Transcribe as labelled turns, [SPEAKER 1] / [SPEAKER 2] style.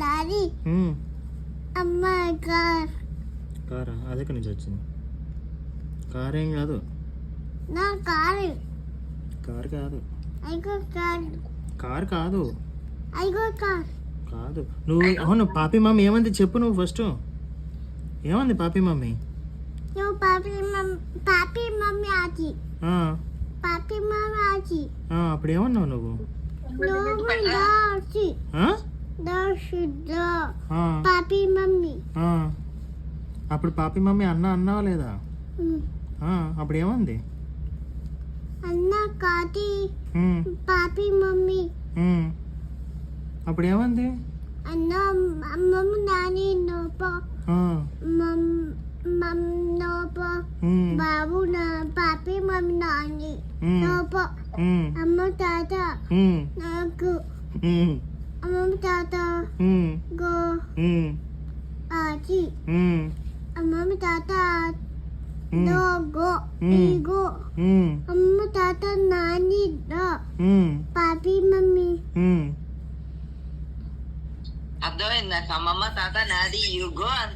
[SPEAKER 1] Daddy అమ్మ car
[SPEAKER 2] కారా అది ఎక్కడి నుంచి వచ్చింది? కార్ ఏం కాదు.
[SPEAKER 1] నా కార్
[SPEAKER 2] కార్ కాదు.
[SPEAKER 1] ఐగో కార్
[SPEAKER 2] కార్ కాదు.
[SPEAKER 1] ఐగో కార్
[SPEAKER 2] కాదు. నువ్వు అవును పాపి మమ్మీ ఏమంది చెప్పు నువ్వు ఫస్ట్. ఏమంది పాపి మమ్మీ?
[SPEAKER 1] నువ్వు పాపి మమ్మీ ఆచి పాపి మమ్మీ ఆచి
[SPEAKER 2] అప్పుడు ఏమన్నావు నువ్వు?
[SPEAKER 1] నువ్వు దాచి దాచి పాపి మమ్మీ
[SPEAKER 2] అప్పుడు పాపి మమ్మీ అన్నావా లేదా? అప్పుడు ఏమంది?
[SPEAKER 1] అన్న కాటి పాపి మమ్మీ
[SPEAKER 2] అప్పుడు ఏమంది?
[SPEAKER 1] అన్న అమ్మమ్మ నాని నోపో నోపో బాబు నా పాపి మమ్మీ నాని నోపో అమ్మ తాత నాకు అమ్మమ్మ తాత గో ఆచి అమ్మమ్మ తాత no go go అమ్మ తాత నాని రా పాపి మమ్మీ
[SPEAKER 3] అర్థమైందా? అమ్మమ్మ తాత నాది యుగో అని